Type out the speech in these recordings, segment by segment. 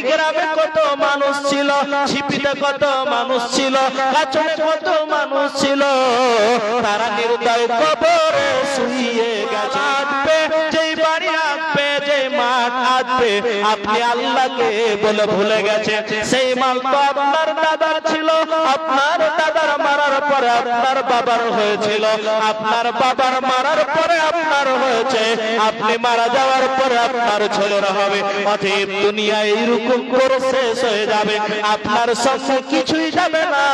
গ্রামে কত মানুষ ছিল, ছিপিতে কত মানুষ ছিল, কাছনে কত মানুষ ছিল, তারা নির্দয় কবরে শুয়ে গেছে। আসবে যেই বাড়ি আসবে, যেই মাঠ আসবে, আপনি আল্লাহকে বলে ভুলে গেছে। সেই মাল তো আপনার দাদার ছিল, আপনার দাদার মারার পরে আপনার বাবার হয়েছিল, আপনার বাবার মারার পরে আপনার হয়েছে, আপনি মারা যাওয়ার পরে আপনার ছেলেরা হবে। অতএব দুনিয়া এইরকম করে শেষ হয়ে যাবে, আপনার সঙ্গে কিছুই যাবে না।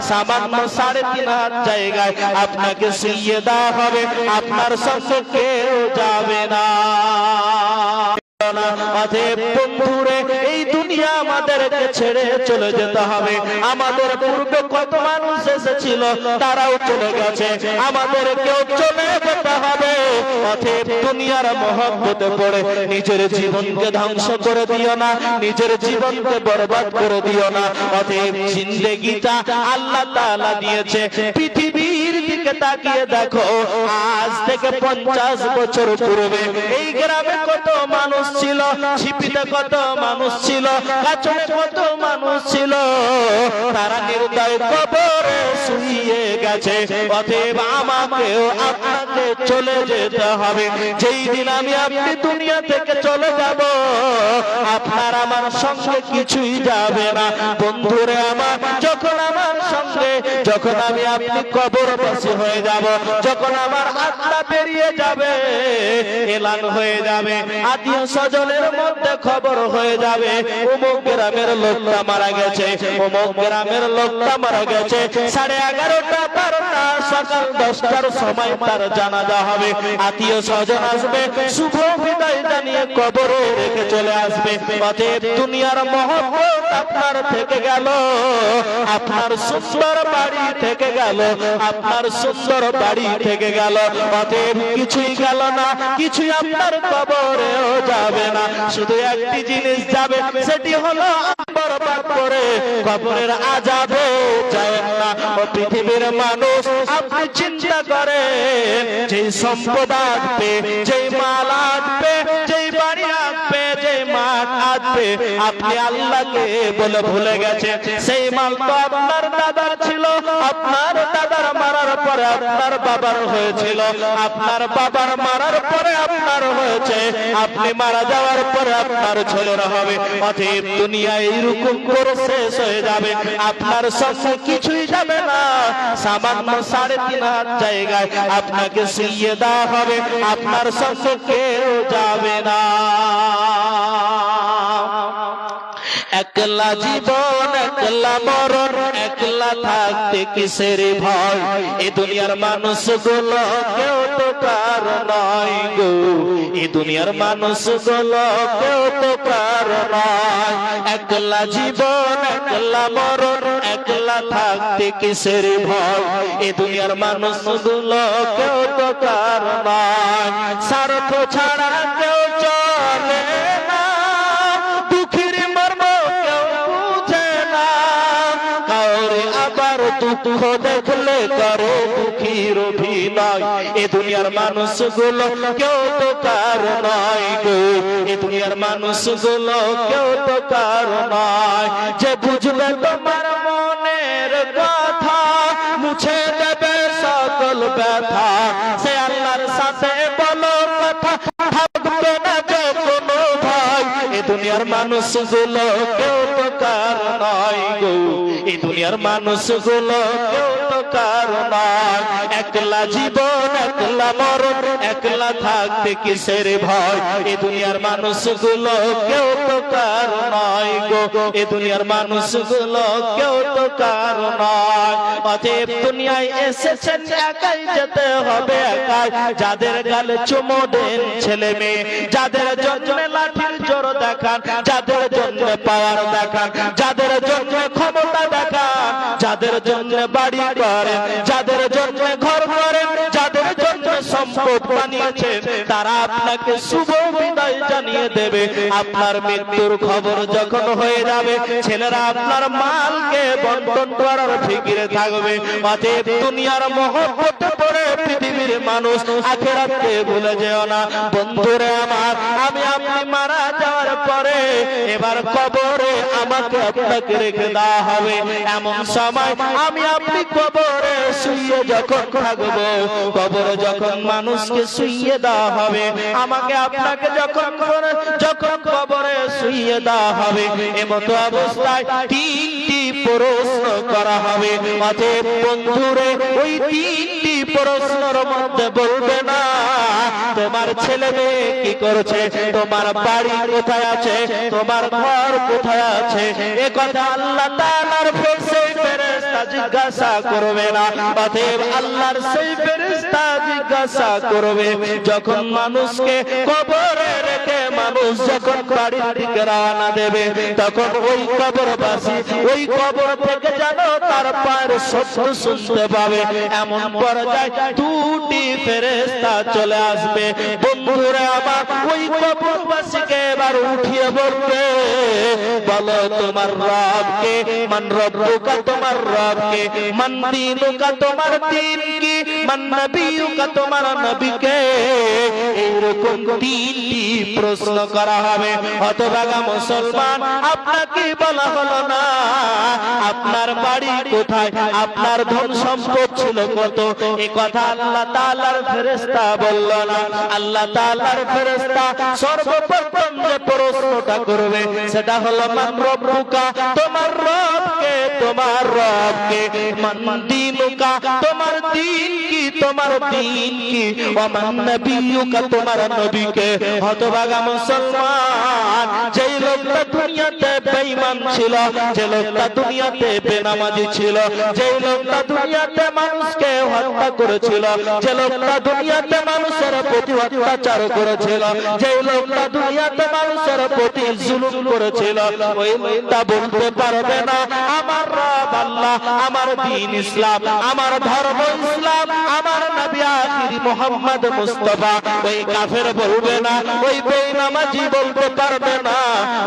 সামান্য 3.5 হাত জায়গায় আপনাকে শুইয়ে দেওয়া হবে, আপনার সঙ্গে কেউ যাবে না। অতএব বন্ধুরে, এই দুনিয়া আমাদেরকে ছেড়ে চলে যেতে হবে। আমাদের পূর্বে কত মানুষ এসেছিল, তারাও চলে গেছে, আমাদেরকেও চলে যেতে হবে। অতএব দুনিয়ার মহব্বতে পড়ে নিজের জীবনকে ধ্বংস করে দিও না, নিজের জীবনকে বরবাদ করে দিও না। অতএব জিন্দেগিটা আল্লাহ তাআলা দিয়েছে, পৃথিবীর দিকে তাকিয়ে দেখো, আজ থেকে 50 বছর পূর্বে এই গ্রামে কত মানুষ ছিল, ছিপিতে কত মানুষ ছিল, কাছনে কত মানুষ ছিল, তারা নির্দয় কবরে শুয়ে গেছে। অতএব আমাকেও আপনাকে চলে যেতে হবে। যেই দিন আমি আপনি দুনিয়া থেকে চলে যাব, আপনার আমার সঙ্গে কিছুই যাবে না। বন্ধুরে আমার, যখন আমার সঙ্গে, যখন আমি আপনি কবরবাসী হয়ে যাব, যখন আমার আত্মা বেরিয়ে যাবে, এলান হয়ে যাবে, আত্মীয় স্বজনের মধ্যে খবর হয়ে যাবে, অমুক গ্রামের লোকটা মারা গেছে, অমুক গ্রামের লোকটা মারা গেছে। 11:30 12টা সকাল 10টার সময় তার জানাজা হবে, আত্মীয় স্বজন আসবে, শুভ বিদায় জানিয়ে কবরে রেখে চলে আসবে। অতএব দুনিয়ার মহব্বত আপনার থেকে গেল, আপনার সুন্দর বাড়ি থেকে গেল, আপনার সুন্দর বাড়ি থেকে গেল। অতএব কিছুই গেল না, কিছুই আপনার কবরেও যাবে না। শুধু একটি জিনিস যাবে, সেটি হলো বরবাদ করে কবরের আযাবে যায় না। ও পৃথিবীর মানুষ, আপনি চিন্তা করেন, যেই সম্পদ আসবে, যেই মাল আসবে, যেই বাড়ি আসবে, যেই মাঠ আসবে, আপনি আল্লাহকে বলে ভুলে গেছে। সেই মাল তো আপনার দাদার ছিল, আপনার দাদার মারার পরে আপনার বাবার হয়েছিল, আপনার বাবার মারার পরে আপনার হয়েছে, আপনি মারা যাওয়ার পরে আপনার ছেলেরা হবে। অতএব দুনিয়া এইরকম করে শেষ হয়ে যাবে, আপনার সঙ্গে কিছুই যাবে না। সামান্য 3.5 হাত জায়গায় আপনাকে শুইয়ে দেওয়া হবে, আপনার সঙ্গে কেউ যাবে না। একলা জীবন, একলা মরণ, একলা থাকতে কিসের ভয়? এই দুনিয়ার মানুষগুলো কেউ তো কার নয় গো, এই দুনিয়ার মানুষগুলো কেউ তো কার নয়। একলা জীবন, একলা মরণ, একলা থাকতে কিসের ভয়? এই দুনিয়ার মানুষগুলো কেউ তো কার নয়। স্বার্থ ছাড়া কেউ চলে না, দুঃখের মর্ম কেউ বুঝে না, কাউরে আবার দুঃখ দেখলে করে দুঃখীর অভিনয়। এ দুনিয়ার মানুষগুলো কেউ তো কার নয় গো, এ দুনিয়ার মানুষগুলো কেউ তো কার নয়। যে বুঝবে তোমার মনের কথা, মুছে দেবে সকল ব্যথা, সে আল্লাহর সাথে বলো কথা, থাকবে না যে কোনো ভয়। এ দুনিয়ার মানুষগুলো কেউ তো কার নয় গো, এই দুনিয়ার মানুষগুলো কেউ তো কার নয়। একলা জীবন, একলা মরণ, একলা থাকতে কিসের ভয়? এই দুনিয়ার মানুষগুলো কেউ তো কার নয় গো, এই দুনিয়ার মানুষগুলো কেউ তো কার নয়। অতএব দুনিয়ায় এসেছেন একাই যেতে হবে একাই। যাদের গালে চুমো দেন ছেলে মেয়ে, যাদের জন্য লাঠির জোর দেখান, যাদের জন্য পাওয়ার দেখান, যাদের জন্য ক্ষমতা দেখান, যাদের জন্য বাড়ি করেন, যাদের জন্য ঘর করেন, যাদের জন্য সম্পদ বানিয়েছে তারা আপনাকে শুভ বিদায় জানিয়ে দেবে। আপনার মৃত্যুর খবর যখন হয়ে যাবে ছেলেরা আপনার মালকে বন্টন করার ফিকিরে থাকবে। অতএব দুনিয়ার মহব্বতে পড়ে পৃথিবীর মানুষ আখিরাতকে ভুলে যেও না। বন্ধুরে আমার, আমি আপনি মারা যাওয়ার পরে এবার কবরে আমাকে আপনাকে রেখে দেওয়া হবে। এমন সময় আমি আপনি কবরে শুয়ে যখন থাকবো, কবরে যখন মানুষকে শুয়ে দেওয়া হবে, আমাকে আপনাকে যখন কবরে শুয়ে দেওয়া হবে, এমতো অবস্থায় তিনটি প্রশ্ন করা হবে। অতএব বন্ধুরে, ওই তিনটি প্রশ্নের মধ্যে বলবে না তোমার ছেলে মেয়ে কি করছে, তোমার বাড়ি কোথায় আছে, তোমার ঘর কোথায় আছে, এ কথা আল্লাহ তাআলার সেই ফেরেশতা জিজ্ঞাসা করবে না। অতএব আল্লাহর সেই ফেরেশতা জিজ্ঞাসা করবে যখন মানুষকে কবরে রেখে মানুষ যখন বাড়ির দিকে রওনা দেবে, তখন ওই কবরবাসী ওই কবর থেকে যেন তার পায়ের শব্দ শুনতে পাবে। এমন পর্যায়ে দুটি ফেরেশতা চলে আসবে। বন্ধুরা আমার, ওই কবরবাসীকে এবার উঠিয়ে বলবে, বলো তোমার রবকে, মান রব্বুকা তোমার রবকে, মান দীনুকা তোমার দ্বীন কি, মান নবিয়ুকা তোমার নবীকে। এইরকম তিনটি প্রশ্ন করা হবে। হতভাগা মুসলমান, আপনাকে বলা হলো না আপনার বাড়ি কোথায়, আপনার ধন সম্পদ ছিল কত, এই কথা আল্লাহ তাআলার ফেরেশতা বলল না। আল্লাহ তাআলার ফেরেশতা সর্বপ্রথম যে প্রশ্নটা করবে সেটা হলো মান রব্বুকা তোমার রবকে, তোমার রবকে, মান দীনুকা তোমার দ্বীন কি, তোমার দ্বীন কি, ওয়া মান নবিয়ুকা তোমার নবীকে। হতভাগা মুসলমান, যেই লোকটা দুনিয়াতে বেঈমান ছিল, যে লোকটা দুনিয়াতে বেনামাজি ছিল, যেই লোকটা দুনিয়াতে মানুষকে হত্যা করেছিল, যে লোকটা দুনিয়াতে মানুষের প্রতি অত্যাচার করেছিল, যে লোকটা দুনিয়াতে মানুষের প্রতি জুলুম করেছিল, ওই লোকটা বলতে পারবে না আমার রব আল্লাহ, আমার দ্বীন ইসলাম, আমার ধর্ম ইসলাম, আমার নবী আখির মুহাম্মদ মুস্তাফা। ওই কাফের বলবে না, ওই বেঈমানজি বলতে পারবে না,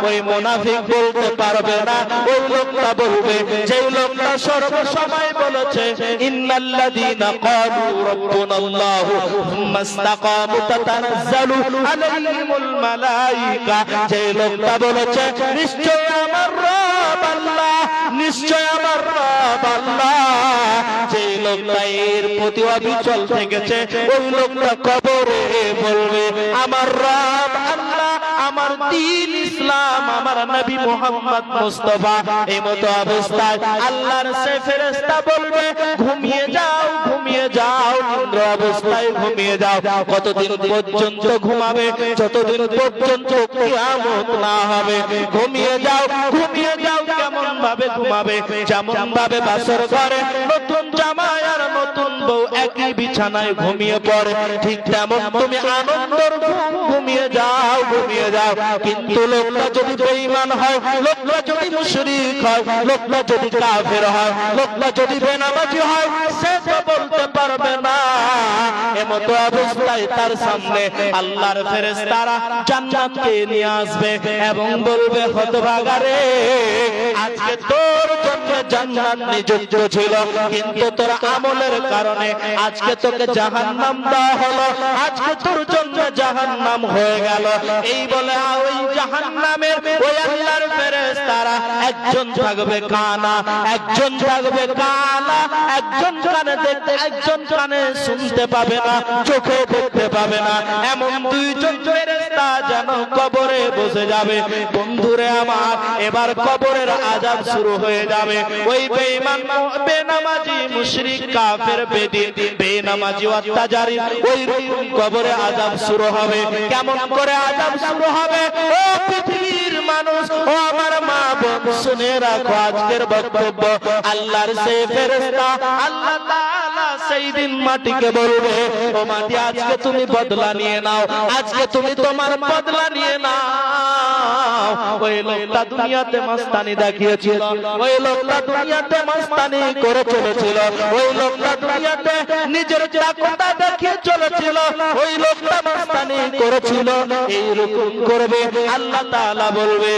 ওই মুনাফিক বলতে পারবে না। ওই লোকটা বলবে যেই লোকটা সর্বসময় বলেছে ইন্নাল্লাযীনা ক্বালু রাব্বুনাল্লাহু সুম্মা ইসতাকামু তাতানাজ্জালু আলাইহিমুল মালায়েকা। যেই লোকটা বলেছে নিশ্চয় আমার রব আল্লাহ, নিশ্চয় আমার রব আল্লাহ, যেই লোকটা এর প্রতি অবিচল থেকেছে, ওই লোকটা কবরে বলবে আমার রব আল্লাহ, আমার দ্বীন ইসলাম, আমার নবী মুহাম্মদ মুস্তাফা। এই মতো অবস্থায় আল্লাহর সে ফেরেশতা বলবে ঘুমিয়ে যাও, ঘুমিয়ে যাও, নিদ্র অবস্থায় ঘুমিয়ে যাও। কতদিন পর্যন্ত ঘুমাবে? যতদিন পর্যন্ত কিয়ামত না হবে। ঘুমিয়ে যাও, ঘুমিয়ে যাও। কেমন ভাবে ঘুমাবে? যেমন ভাবে বাসর ঘরে নতুন জামাই আর নতুন বউ একই বিছানায় ঘুমিয়ে পড়ে, ঠিক তেমন তুমি আনন্দের ঘুমিয়ে যাও, ঘুমিয়ে যাও। কিন্তু লোকটা যদি বেঈমান হয়, লোকটা যদি মুশরিক হয়, লোকটা যদি কাফের হয়, লোকটা যদি বেনামাজি হয়, সে তো বলতে পারবে না। এমতো অবস্থায় তার সামনে আল্লাহর ফেরেশতারা জান্নাতকে নিয়ে আসবে এবং বলবে হতভাগা রে, আজকে তোর জন্য জান্নাত নিযুক্ত ছিল, কিন্তু তোর আমলের কারণে আজকে তোকে জাহান্নাম দেওয়া হলো, আজকে তোর জন্য জাহান্নাম হয়ে গেল। এই বলে ওই জাহান্নামের ওই আল্লাহর ফেরেশতারা একজন থাকবে কানা, একজন থাকবে কালা, একজন কানে দেখতে, একজন কানে শুনতে পাবে না, চোখে দেখতে পাবে না। এমন দুইজন ফেরেশতা যেন কবরে বসে যাবে। বন্ধুরে আমার, এবার কবরের আযাব শুরু হয়ে যাবে। ওই বেঈমান, বেনামাজি, মুশরিক, কাফের, বেদিন, বেনামাজি, অত্যাচারী, ওই কবরে আযাব শুরু হবে। কেমন করে আযাব শুরু হবে? ও পৃথিবীর মানুষ, ও আমার মা বোন শুনে রাখো আজকের বক্তব্য আল্লাহর সেই ফেরেশতা আল্লাহ তাআলা সেই দিন মাটিকে বলবে ও মাটি আজকে তুমি বদলা নিয়ে নাও আজকে তুমি তোমার বদলা নিয়ে নাও ওই লোকটা দুনিয়াতে মস্তানি দেখিয়েছিল ওই লোকটা দুনিয়াতে মস্তানি করে চলেছিল ওই লোকটা দুনিয়াতে নিজের চাকরটা দেখিয়ে চলেছিল ওই লোকটা মস্তানি করেছিল এইরকম করবে আল্লাহ তাআলা বলবে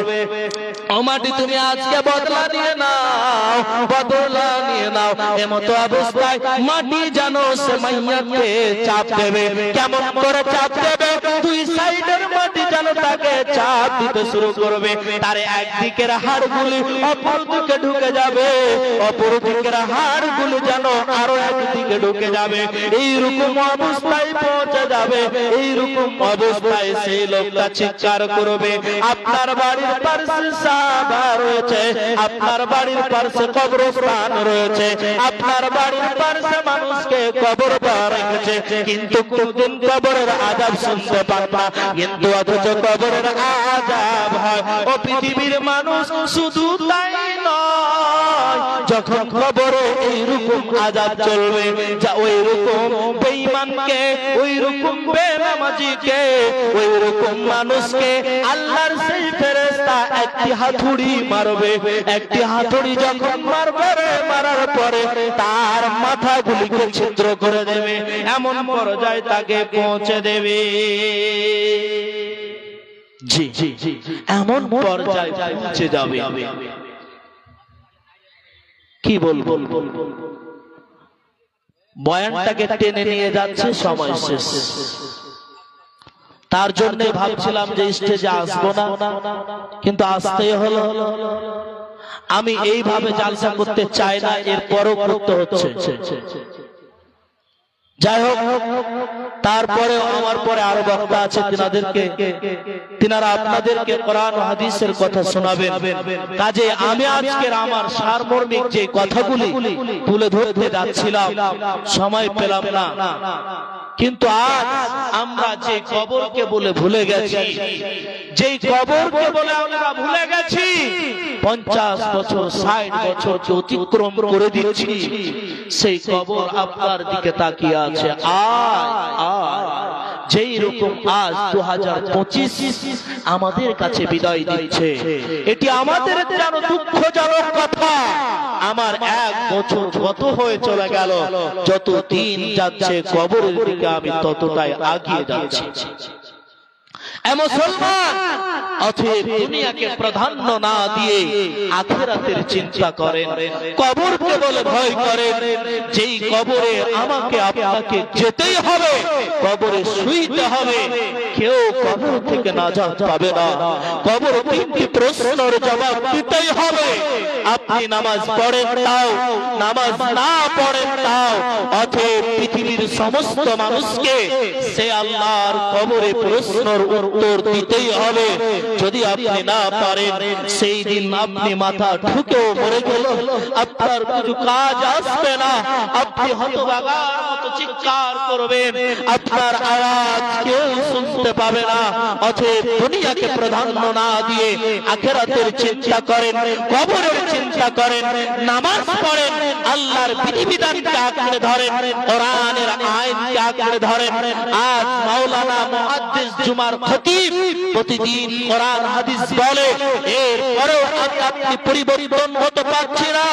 ও মাটি তুমি আজকে বদলা নিয়ে নাও বদলা নিয়ে নাও এমতো অবস্থায় মাটি জানো সে মাইয়াকে চাপ দেবে কেমন করে চাপ দেবে দুই সাইডের মাটি জানো তাকে চাপ দিতে শুরু করবে তার একদিকের হাড়গুলি অপর দিকে ঢুকে যাবে অপর দিকের হাড়গুলি জানো আরো একদিকে ঢুকে যাবে এইরকম অবস্থায় পৌঁছে যাবে এইরকম অবস্থায় সেই লোকটা চিৎকার করবে আপনার বাড়ির পাশে সাদা রয়েছে আপনার বাড়ির পাশে কবরস্থান রয়েছে আপনার বাড়ির পাশে মানুষকে কবর দেওয়া রেখেছে কিন্তু কোনদিন কবরের আযাব শুনতে পান না কিন্তু অথচ কবরের আযাব হয় ও পৃথিবীর মানুষ শুধু তাই নয় যখন কবরে এইরকম আযাব চলবে যা ওইরকম বেঈমানকে ওইরকম বেনামাজিকে ওইরকম মানুষকে আল্লাহর সেই ফেরেশতা একটি হাতুড়ি মারবে একটি হাতুড়ি যখন মারবে মারার পরে তার মাথাগুলিকে ছিদ্র করে দেবে এমন পর্যায়ে তাকে পৌঁছে দেবে জি জি এমন পর্যায়ে পৌঁছে যাবে কি বলবো বয়ানটাকে টেনে নিয়ে যাচ্ছে সময় শেষ তার জন্য ভাবছিলাম যে স্টেজে আসবো না কিন্তু আসতেই হলো আমি এইভাবে জালসা করতে চাই না এরপরও করতে হচ্ছে যাই হোক তারপরে আমার পরে আরো বক্তা আছে তিনারা আপনাদেরকে কোরআন ও হাদিসের কথা শোনাবেন কাজে আমি আজকের আমার সারমর্মিক যে কথাগুলি তুলে ধরতে যাচ্ছিলাম সময় পেলাম না কিন্তু আজ আমরা যে কবরকে বলে ভুলে গেছি যেই কবরকে বলে আমরা ভুলে গেছি 50 বছর 60 বছরকে অতিক্রম করে দিচ্ছি সেই কবর আপনার দিকে তাকিয়ে আছে যেই রকম আজ 2025 আমাদের কাছে বিদায় দিচ্ছে এটি আমাদের যেন দুঃখজনক কথা আমার 1 বছর গত হয়ে চলে গেল যত দিন যাচ্ছে কবরের দিকে আমি ততটাই এগিয়ে যাচ্ছি মুসলমান অতএব দুনিয়াকে প্রাধান্য না দিয়ে আখিরাতের চিন্তা করেন কবরকে বলে ভয় করেন যেই কবরে আমাকে আপনাকে যেতেই হবে কবরে শুইতে হবে কেউ কবর থেকে নাজাত পাবে না কবর তিনটি প্রশ্নের জবাব দিতেই হবে আপনি নামাজ পড়েন তাও নামাজ না পড়েন তাও অতএব পৃথিবীর সমস্ত মানুষকে সে আল্লাহর কবরে প্রশ্নের উত্তর দিতেই হবে যদি আপনি না পারেন সেই দিন আপনি মাথা ঠুকেও মরে গেল আপনার কিছু কাজ আসবে না আপনি হতভাগার মতো চিৎকার করবেন আপনার আওয়াজ কেউ শুনতে পাবে না অতএব দুনিয়াকে প্রাধান্য না দিয়ে আখিরাতের চিন্তা করেন কবরের চিন্তা করেন নামাজ পড়েন আল্লাহর বিধিবিধানকে আঁকড়ে ধরেন কোরআনের আইনকে আঁকড়ে ধরেন আজ মাওলানা মুহাদ্দিস জুমার খতিব প্রতিদিন কোরআন হাদিস বলে এরপরেও আপনি পরিবর্তন হতে পারছি না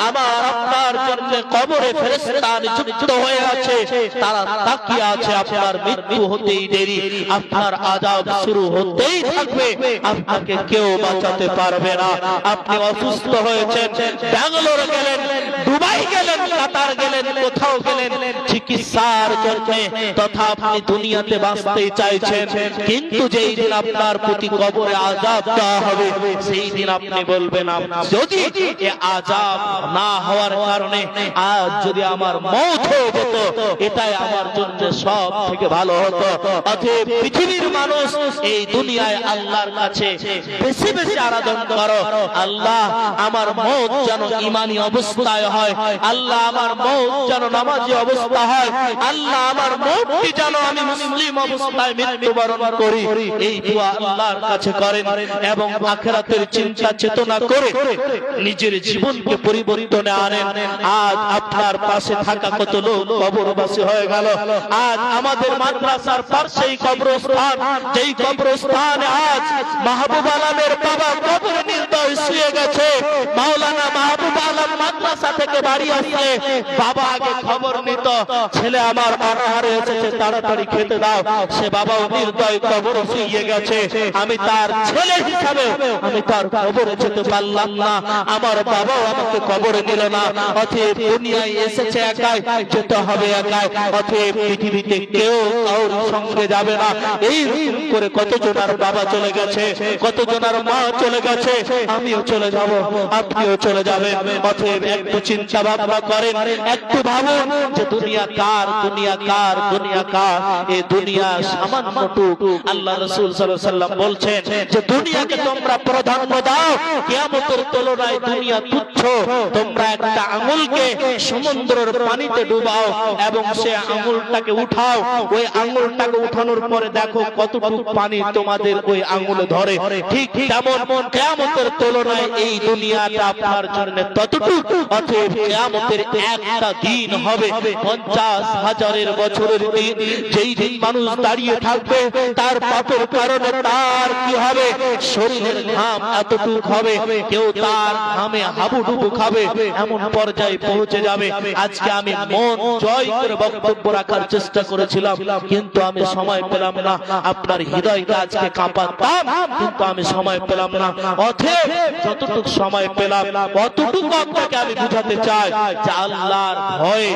আমার আপনার জন্য কবরে ফেরেশতা নিযুক্ত হয়ে আছে তারা তাকিয়ে আছে আপনার মৃত্যু হতেই দেরি আপনার আযাব শুরু হতেই থাকবে আপনাকে কেউ বাঁচাতে পারবে না আপনি অসুস্থ হয়েছেন ব্যাঙ্গালোর গেলেন দুবাই গেলেন কাতার গেলেন কোথাও গেলেন চিকিৎসার জন্য তথা আপনি দুনিয়াতে বাঁচতে চাইছেন কিন্তু যেই দিন আপনার প্রতি কবরে আযাব দেওয়া হবে সেই দিন আপনি বলবেন বলবে না, যদি এ আযাব না হওয়ার কারণে আজ যদি আমার মওত হয়ে যেত এটাই আমার জন্য সব থেকে ভালো হতো। অতএব পৃথিবীর মানুষ এই দুনিয়ায় আল্লাহর কাছে বেশি বেশি আরাধনা করো, আল্লাহ আমার মওত যেন ঈমানি অবস্থায় হয়, আল্লাহ আমার মওত যেন নামাজি অবস্থা হয়, আল্লাহ আমার মওতটি যেন আমি মুসলিম অবস্থায় মৃত্যুবরণ করি। এই দোয়া আল্লাহর কাছে করেন এবং আখিরাতের চিন্তা চেতনা করে নিজের জীবনকে পরিবর্তনে আনেন। আজ আপনার পাশে থাকা কত লোক কবরবাসী হয়ে গেল। আজ আমাদের মাদ্রাসার পাশেই কবরস্থান, যেই কবরস্থানে আজ মাহবুব আলমের বাবা কবর নির্দয় শুয়ে গেছে। মাওলানা মাহবুব আলম মাদ্রাসা থেকে বাড়ি আসলে বাবা আগে খবর নিত, ছেলে আমার আনাহারে এসেছে তাড়াতাড়ি খেতে দাও। সে বাবাও নির্দয় কবর শুয়ে গেছে। আমি তার ছেলে হিসাবে আমি তার কবরে যেতে পারলাম না, আমার বাবাও আমাকে কবরে নিল না। অতএব দুনিয়ায় এসেছে একাই, যেতে হবে একাই। অতএব পৃথিবীতে কেউ কারোর সঙ্গে যাবে না। এই করে কতজনের বাবা চলে গেছে, কতজনের মা চলে গেছে, আমিও চলে যাব, আপনিও চলে যাবেন। অতএব একটু চিন্তা ভাবনা করেন, একটু ভাবুন যে দুনিয়া কার, দুনিয়া কার, দুনিয়া কার। এই দুনিয়া সামান্যটুকু। আল্লাহ রাসূল সাল্লাল্লাহু আলাইহি ওয়াসাল্লাম বলছেন যে দুনিয়াকে তোমরা প্রাধান্য দাও, কিয়ামতের তুলনায় দুনিয়া তুচ্ছ। তোমরা একটা আঙ্গুলকে সমুদ্রের পানিতে ডুবাও এবং সে আঙ্গুলটাকে উঠাও, ওই আঙ্গুলটাকে উঠানোর পরে দেখো কতটুকু পানি তোমাদের ওই আঙ্গুলে ধরে। ঠিক তেমন কিয়ামতের তুলনায় এই দুনিয়াটা আপনার জন্য ততটুকু। অতএব কিয়ামতের একটা দিন হবে 50,000 বছরের দিন। যেই দিন মানুষ দাঁড়িয়ে থাকবে তার পাপের কারণে তার কি হবে, শরীরের ঘাম এতটুকু হবে, কেউ তার ঘামে হাবুডুবু খাবে, এমন পর্যায়ে পৌঁছে যাবে। আজকে আমি মন জয় করে বক্তব্য রাখার চেষ্টা করেছিলাম, কিন্তু আমি সময় পেলাম না। আপনার হৃদয়কে আজকে কাঁপাতাম, কিন্তু আমি সময় পেলাম না। অতএব যতটুকু সময় পেলাম অতটুকু আপনাকে আমি বুঝাতে চাই যে আল্লাহর ভয়ে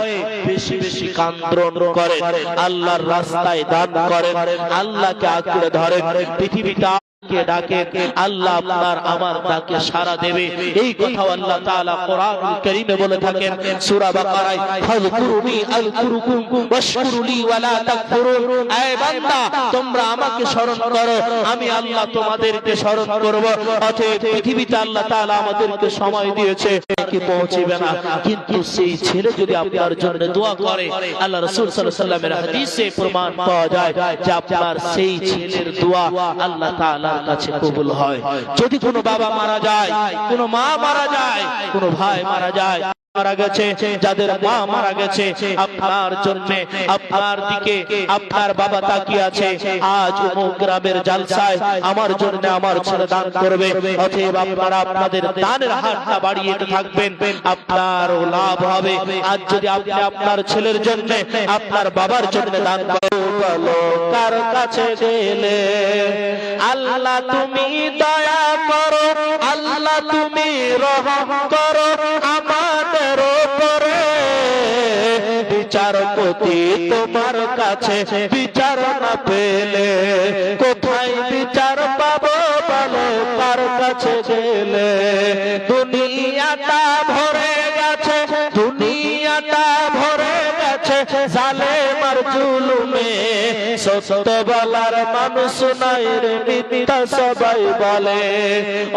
বেশি বেশি কান্দ্রণ করেন, আল্লাহর রাস্তায় দান করেন, আল্লাহকে আঁকড়ে ধরেন। পৃথিবীটা কে ডাকে, আল্লাহ আপনার আমার ডাকে সাড়া দেবে। এই কথা আল্লাহ তাআলা কোরআনুল কারীমে বলে থাকেন সূরা বাকারায়, ফাযকুরুনি আযকুরুকুম ওয়াশকুরুলি ওয়ালা তাকফুরুন। এই বান্দা তোমরা আমাকে স্মরণ করো, আমি আল্লাহ তোমাদেরকে স্মরণ করব। অতএব পৃথিবীতে আল্লাহ তাআলা আমাদেরকে সময় দিয়েছে, কি পৌঁছবে না, কিন্তু সেই ছেলে যদি আপনার জন্য দোয়া করে, আল্লাহ রাসূল সাল্লাল্লাহু আলাইহি ওয়াসাল্লামের হাদিসে প্রমাণ পাওয়া যায় যে আপনার সেই ছেলের দোয়া আল্লাহ তাআলা কাছে কবুল হয়। যদি কোনো বাবা মারা যায়, কোনো মা মারা যায়, কোনো ভাই মারা যায়, মারা গেছে, যাদের মা মারা গেছে, আপনার জন্য আপনার দিকে আপনার বাবা তাকিয়ে আছে, আজ অমুক গ্রামের জালসায় আমার জন্য আমার ছেলে দান করবে। অতএব আপনারা আপনাদের দানের হাতটা বাড়িয়ে থাকবেন, আপনার লাভ হবে। আজ যদি আপনি আপনার ছেলের জন্য আপনার বাবার জন্য দান করেন, কার কাছে গেলে আল্লাহ তুমি দয়া করো, আল্লাহ তুমি রহম করো আমাদের উপরে। বিচারপতি তোমার কাছে বিচার না পেলে কোথায় বিচার পাবো বলো, কার কাছে গেলে। দুনিয়াটা ভরে গেছে, দুনিয়াটা ভরে গেছে জালেম আর জুলুমে। সত্য বলার মানুষ নাই রে, মিথ্যা সবাই বলে।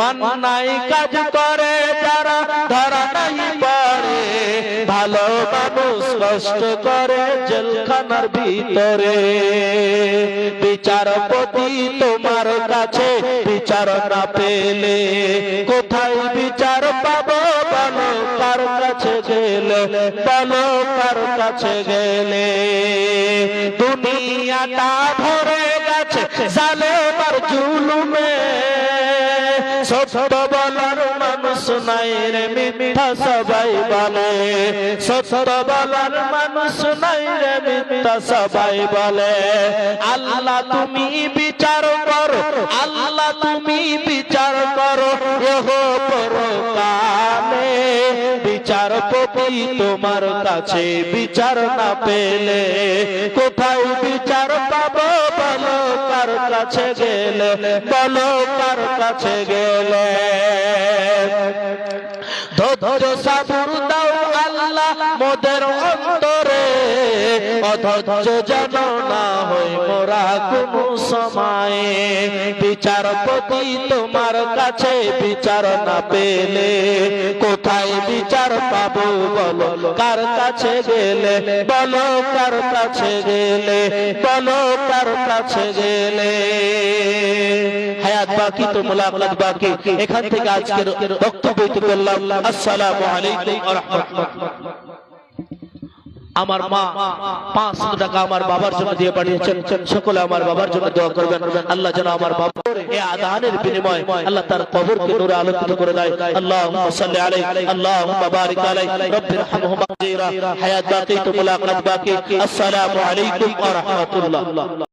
অন্যায় কাজ করে যারা ধরা নাই পড়ে, ভালো মানুষ কষ্ট করে জেলখানার ভিতরে। বিচারপতি তোমার কাছে বিচার না পেলে কোথায় বিচার পাবো বলো, কার কাছে গেলে বলো, কার কাছে গেলে। দুনিয়াটা ভরে গেছে জালেম আর জুলুমে, সত্য বলার মানুষ নাই রে, মিথ্যা সবাই বলে। সত্য বলার মানুষ নাই রে, মিথ্যা সবাই বলে। আল্লাহ তুমি বিচার করো, আল্লাহ তুমি বিচার করো ইহো পরকালে। বিচারপতি তোমার কাছে বিচার না পেলে কোথায় বিচার পাবো বলো, কার কাছে গেলে বলো, কার কাছে গেলে। ধৈর্য সাবুর দাও আল্লাহ মোদের অন্তরে, অধৈর্য যেন না হই মোরা কোনো সময়ে। বিচারপতি তোমার কাছে বিচার না পেলে কোথায় বিচার পাবো বলো, কার কাছে গেলে বলো, কার কাছে গেলে বলো, কার কাছে গেলে। হায়াত বাকি তো মুলাকাত বাকি। এখান থেকে আজকের বক্তব্য করলাম। আসসালামু আলাইকুম ওয়া রাহমাতুল্লাহ। আমার মা 500 টাকা আমার বাবার জন্য দিয়ে পাঠিয়েছেন, সকলে আমার বাবার জন্য দোয়া করবেন। আল্লাহ যেন আমার বাবার এই আযানের বিনিময়ে আল্লাহ তার কবরকে নূরে আলোকিত করে দেয়। আল্লাহুম্মা সাল্লি আলাইহি, আল্লাহুম্মা বারিক আলাইহি, রব্বির হামহুমা জিরা। হায়াত বাকি তো মুলাকাত বাকি। আসসালামু আলাইকুম ওয়া রাহমাতুল্লাহ।